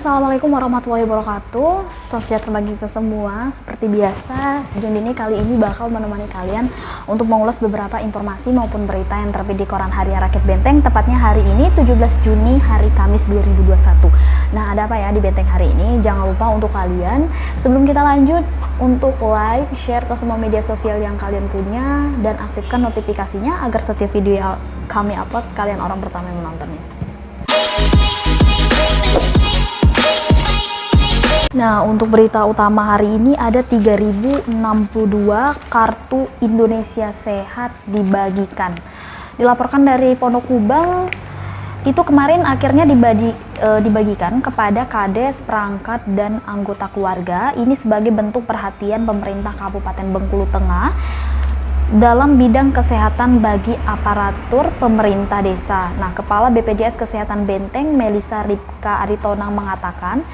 Assalamualaikum warahmatullahi wabarakatuh. Salam sejahtera bagi kita semua. Seperti biasa, Jundini kali ini bakal menemani kalian untuk mengulas beberapa informasi maupun berita yang terbit di koran Harian Rakyat Benteng. Tepatnya hari ini 17 Juni, hari Kamis 2021. Nah, ada apa ya di Benteng hari ini? Jangan lupa untuk kalian, sebelum kita lanjut, untuk like, share ke semua media sosial yang kalian punya, dan aktifkan notifikasinya agar setiap video yang kami upload, kalian orang pertama yang menontonnya. Nah, untuk berita utama hari ini ada 3062 kartu Indonesia Sehat dibagikan. Dilaporkan dari Pondok Kubang, itu kemarin akhirnya dibagikan kepada kades, perangkat, dan anggota keluarga. Ini sebagai bentuk perhatian pemerintah Kabupaten Bengkulu Tengah dalam bidang kesehatan bagi aparatur pemerintah desa. Nah, Kepala BPJS Kesehatan Benteng, Melisa Ripka Aritonang mengatakan,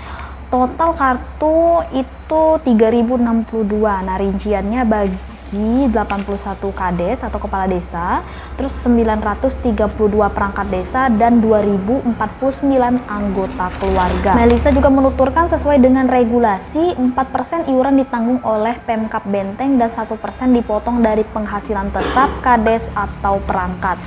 total kartu itu 3062. Nah, rinciannya bagi 81 kades atau kepala desa, terus 932 perangkat desa, dan 2049 anggota keluarga. Melisa juga menuturkan sesuai dengan regulasi, 4% iuran ditanggung oleh Pemkab Benteng dan 1% dipotong dari penghasilan tetap kades atau perangkat.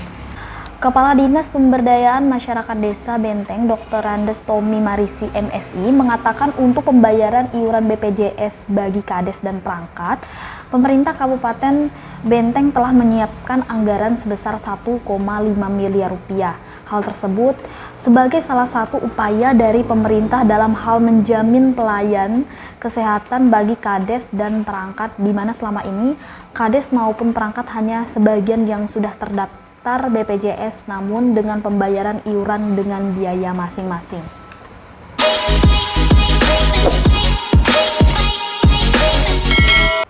Kepala Dinas Pemberdayaan Masyarakat Desa Benteng, Dr. Randes Tommy Marisi MSI, mengatakan untuk pembayaran iuran BPJS bagi kades dan perangkat, pemerintah Kabupaten Benteng telah menyiapkan anggaran sebesar 1,5 miliar rupiah. Hal tersebut sebagai salah satu upaya dari pemerintah dalam hal menjamin pelayan kesehatan bagi kades dan perangkat, di mana selama ini kades maupun perangkat hanya sebagian yang sudah terdaftar BPJS, namun dengan pembayaran iuran dengan biaya masing-masing.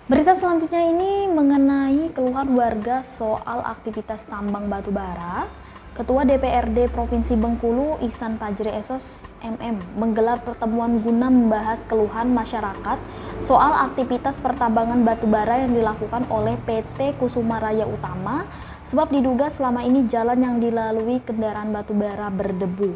Berita selanjutnya ini mengenai keluhan warga soal aktivitas tambang batu bara. Ketua DPRD Provinsi Bengkulu, Ihsan Fajri Esos MM, menggelar pertemuan guna membahas keluhan masyarakat soal aktivitas pertambangan batu bara yang dilakukan oleh PT Kusuma Raya Utama, sebab diduga selama ini jalan yang dilalui kendaraan batu bara berdebu.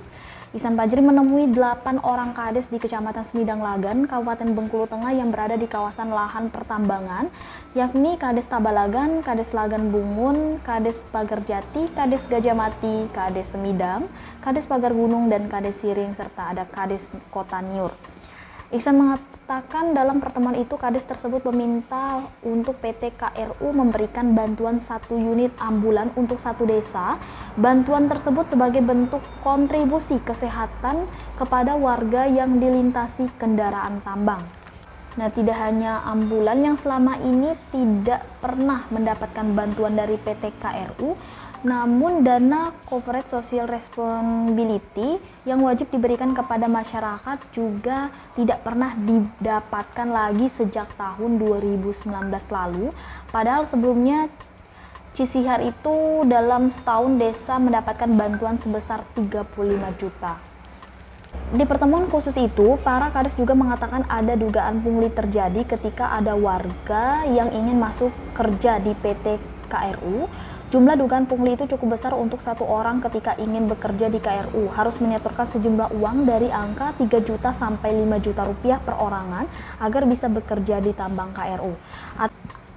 Ihsan Fajri menemui 8 orang kades di Kecamatan Semidang Lagan, Kabupaten Bengkulu Tengah yang berada di kawasan lahan pertambangan, yakni Kades Tabalagan, Kades Lagan Bungun, Kades Pagar Jati, Kades Gajah Mati, Kades Semidang, Kades Pagar Gunung, dan Kades Siring, serta ada Kades Kota Niur. Ihsan mengatakan dalam pertemuan itu kades tersebut meminta untuk PT KRU memberikan bantuan 1 unit ambulan untuk 1 desa. Bantuan tersebut sebagai bentuk kontribusi kesehatan kepada warga yang dilintasi kendaraan tambang. Nah, tidak hanya ambulan yang selama ini tidak pernah mendapatkan bantuan dari PT KRU, namun dana Corporate Social Responsibility yang wajib diberikan kepada masyarakat juga tidak pernah didapatkan lagi sejak tahun 2019 lalu. Padahal sebelumnya Cisihar itu dalam setahun desa mendapatkan bantuan sebesar 35 juta. Di pertemuan khusus itu, para kades juga mengatakan ada dugaan pungli terjadi ketika ada warga yang ingin masuk kerja di PT KRU. Jumlah dugaan pungli itu cukup besar untuk 1 orang ketika ingin bekerja di KRU. Harus menyetorkan sejumlah uang dari angka 3 juta sampai 5 juta rupiah per orangan agar bisa bekerja di tambang KRU.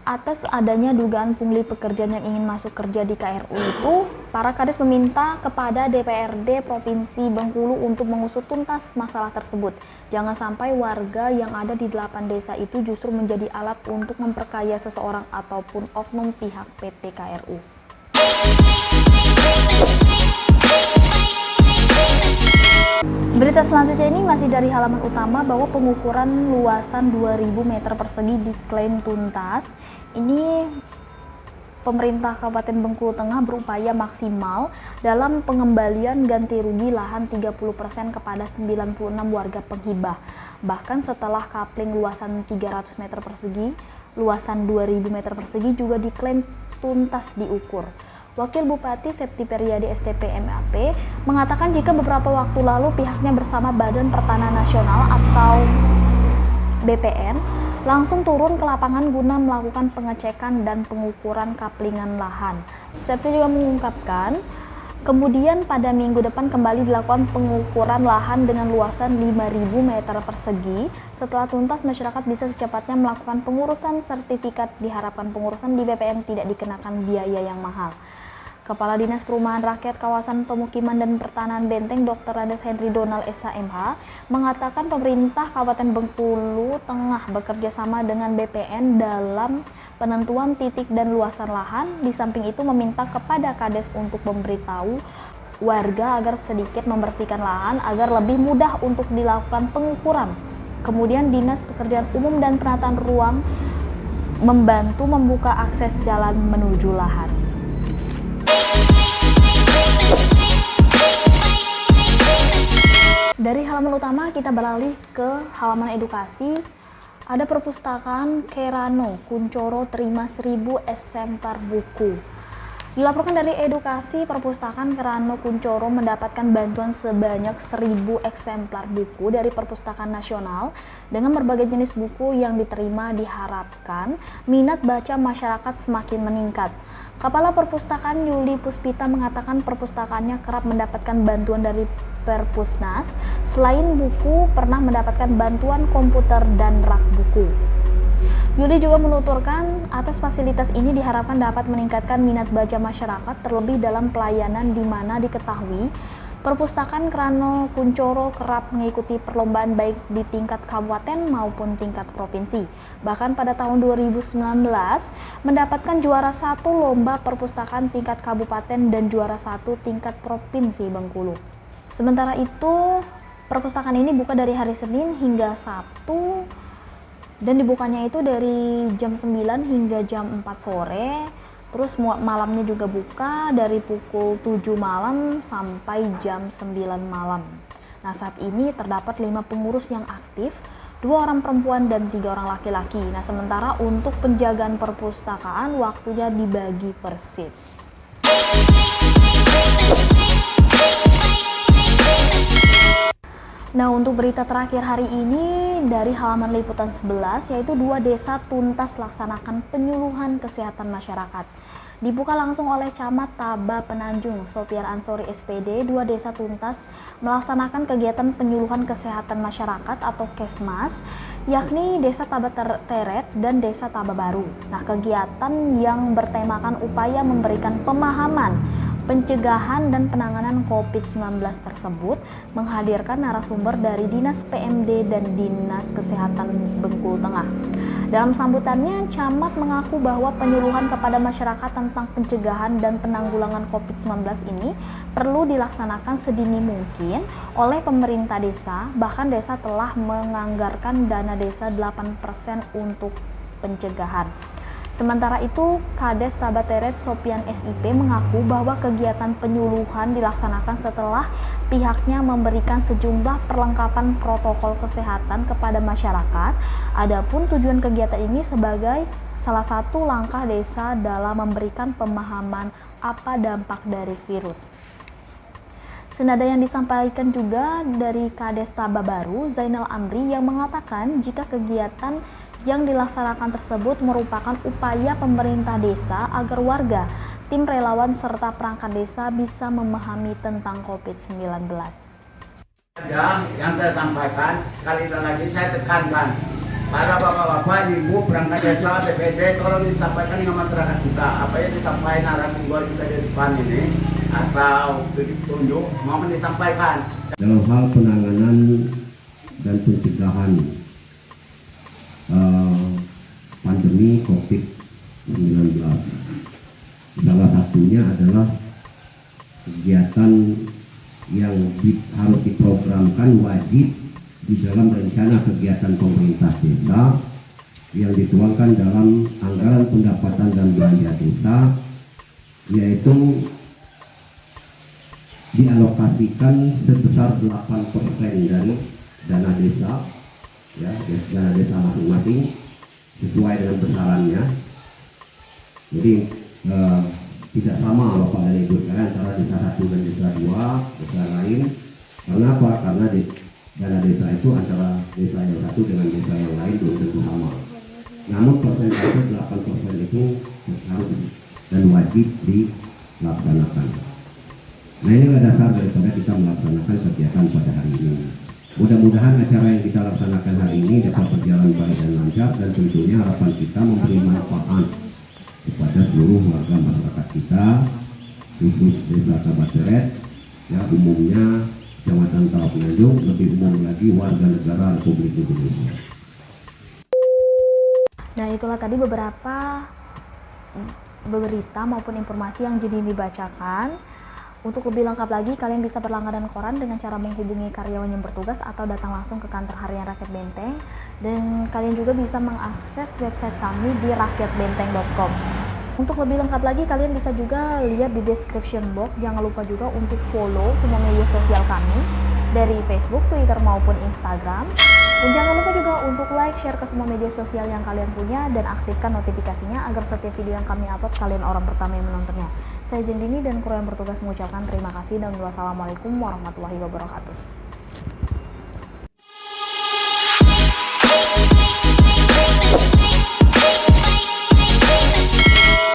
Atas adanya dugaan pungli pekerjaan yang ingin masuk kerja di KRU itu, para kades meminta kepada DPRD Provinsi Bengkulu untuk mengusut tuntas masalah tersebut. Jangan sampai warga yang ada di 8 desa itu justru menjadi alat untuk memperkaya seseorang ataupun oknum pihak PT KRU. Berita selanjutnya ini masih dari halaman utama bahwa pengukuran luasan 2000 meter persegi diklaim tuntas. Ini pemerintah Kabupaten Bengkulu Tengah berupaya maksimal dalam pengembalian ganti rugi lahan 30% kepada 96 warga penghibah. Bahkan setelah kapling luasan 300 meter persegi, luasan 2000 meter persegi juga diklaim tuntas diukur. Wakil Bupati Septi Periadi STP MAP mengatakan jika beberapa waktu lalu pihaknya bersama Badan Pertanahan Nasional atau BPN langsung turun ke lapangan guna melakukan pengecekan dan pengukuran kaplingan lahan. Septi juga mengungkapkan Kemudian pada minggu depan kembali dilakukan pengukuran lahan dengan luasan 5.000 meter persegi. Setelah tuntas, masyarakat bisa secepatnya melakukan pengurusan sertifikat. Diharapkan pengurusan di BPN tidak dikenakan biaya yang mahal. Kepala Dinas Perumahan Rakyat Kawasan Pemukiman dan Pertanahan Benteng Dr. Rades Henry Donald SHMH mengatakan pemerintah Kabupaten Bengkulu Tengah bekerja sama dengan BPN dalam penentuan titik dan luasan lahan. Di samping itu meminta kepada Kades untuk memberitahu warga agar sedikit membersihkan lahan agar lebih mudah untuk dilakukan pengukuran. Kemudian Dinas Pekerjaan Umum dan Penataan Ruang membantu membuka akses jalan menuju lahan. Dari halaman utama kita beralih ke halaman edukasi. Ada perpustakaan Kerano Kuncoro terima 1.000 eksemplar buku. Dilaporkan dari edukasi, perpustakaan Kerano Kuncoro mendapatkan bantuan sebanyak 1.000 eksemplar buku dari Perpustakaan Nasional. Dengan berbagai jenis buku yang diterima, diharapkan minat baca masyarakat semakin meningkat. Kepala Perpustakaan Yuli Puspita mengatakan perpustakaannya kerap mendapatkan bantuan dari Perpusnas. Selain buku, pernah mendapatkan bantuan komputer dan rak buku. Yuli juga menuturkan atas fasilitas ini diharapkan dapat meningkatkan minat baca masyarakat, terlebih dalam pelayanan di mana diketahui Perpustakaan Kerano Kuncoro kerap mengikuti perlombaan baik di tingkat kabupaten maupun tingkat provinsi. Bahkan pada tahun 2019 mendapatkan juara 1 lomba perpustakaan tingkat kabupaten dan juara 1 tingkat provinsi Bengkulu. Sementara itu, perpustakaan ini buka dari hari Senin hingga Sabtu dan dibukanya itu dari jam 9 hingga jam 4 sore. Terus malamnya juga buka dari pukul 7 malam sampai jam 9 malam. Nah, saat ini terdapat 5 pengurus yang aktif, 2 orang perempuan dan 3 orang laki-laki. Nah, sementara untuk penjagaan perpustakaan waktunya dibagi per shift. Nah, untuk berita terakhir hari ini dari halaman liputan 11, yaitu 2 desa tuntas laksanakan penyuluhan kesehatan masyarakat. Dibuka langsung oleh Camat Taba Penanjung, Sopiar Ansori SPD, 2 desa tuntas melaksanakan kegiatan penyuluhan kesehatan masyarakat atau Kesmas, yakni Desa Taba Teret dan Desa Taba Baru. Nah, kegiatan yang bertemakan upaya memberikan pemahaman pencegahan dan penanganan COVID-19 tersebut menghadirkan narasumber dari Dinas PMD dan Dinas Kesehatan Bengkulu Tengah. Dalam sambutannya, Camat mengaku bahwa penyuluhan kepada masyarakat tentang pencegahan dan penanggulangan COVID-19 ini perlu dilaksanakan sedini mungkin oleh pemerintah desa. Bahkan desa telah menganggarkan dana desa 8% untuk pencegahan. Sementara itu, Kades Taba Teret Sopian SIP mengaku bahwa kegiatan penyuluhan dilaksanakan setelah pihaknya memberikan sejumlah perlengkapan protokol kesehatan kepada masyarakat. Adapun tujuan kegiatan ini sebagai salah satu langkah desa dalam memberikan pemahaman apa dampak dari virus. Senada yang disampaikan juga dari Kades Taba Baru, Zainal Amri, yang mengatakan jika kegiatan yang dilaksanakan tersebut merupakan upaya pemerintah desa agar warga, tim relawan, serta perangkat desa bisa memahami tentang COVID-19. Yang saya sampaikan, kali ini lagi saya tekankan, para bapak-bapak, ibu, perangkat desa, BPD, tolong disampaikan dengan masyarakat kita. Apa yang disampaikan narasumber kita di depan ini, atau tunjuk, mohon disampaikan. Dalam hal penanganan dan pencegahan pandemi COVID-19. Salah satunya adalah kegiatan yang harus diprogramkan wajib di dalam rencana kegiatan pemerintah desa yang dituangkan dalam anggaran pendapatan dan belanja desa, yaitu dialokasikan sebesar 8% dari dana desa, ya, dana desa masing-masing sesuai dengan besarannya. Jadi tidak sama Bapak dan Ibu sekalian antara desa 1 dan desa 2, desa lain. Karena apa? Karena dana desa itu antara desa yang satu dengan desa yang lain belum tentu sama. Namun persentase 8% itu harus dan wajib dilaksanakan. Nah, inilah dasar daripada kita melaksanakan kegiatan pada hari ini. Mudah-mudahan acara yang kita laksanakan hari ini dapat berjalan baik dan lancar, dan tentunya harapan kita memberi manfaat kepada seluruh warga masyarakat kita, khusus Desa Kabateret, ya umumnya Kecamatan Tawaknanjuk, lebih umum lagi warga negara Republik Indonesia. Nah, itulah tadi beberapa berita maupun informasi yang jadi dibacakan. Untuk lebih lengkap lagi, kalian bisa berlangganan koran dengan cara menghubungi karyawan yang bertugas atau datang langsung ke kantor harian Rakyat Benteng. Dan kalian juga bisa mengakses website kami di rakyatbenteng.com. Untuk lebih lengkap lagi, kalian bisa juga lihat di description box. Jangan lupa juga untuk follow semua media sosial kami dari Facebook, Twitter maupun Instagram. Dan jangan lupa juga untuk like, share ke semua media sosial yang kalian punya, dan aktifkan notifikasinya agar setiap video yang kami upload kalian orang pertama yang menontonnya. Saya Jendini dan kru yang bertugas mengucapkan terima kasih dan wassalamualaikum warahmatullahi wabarakatuh.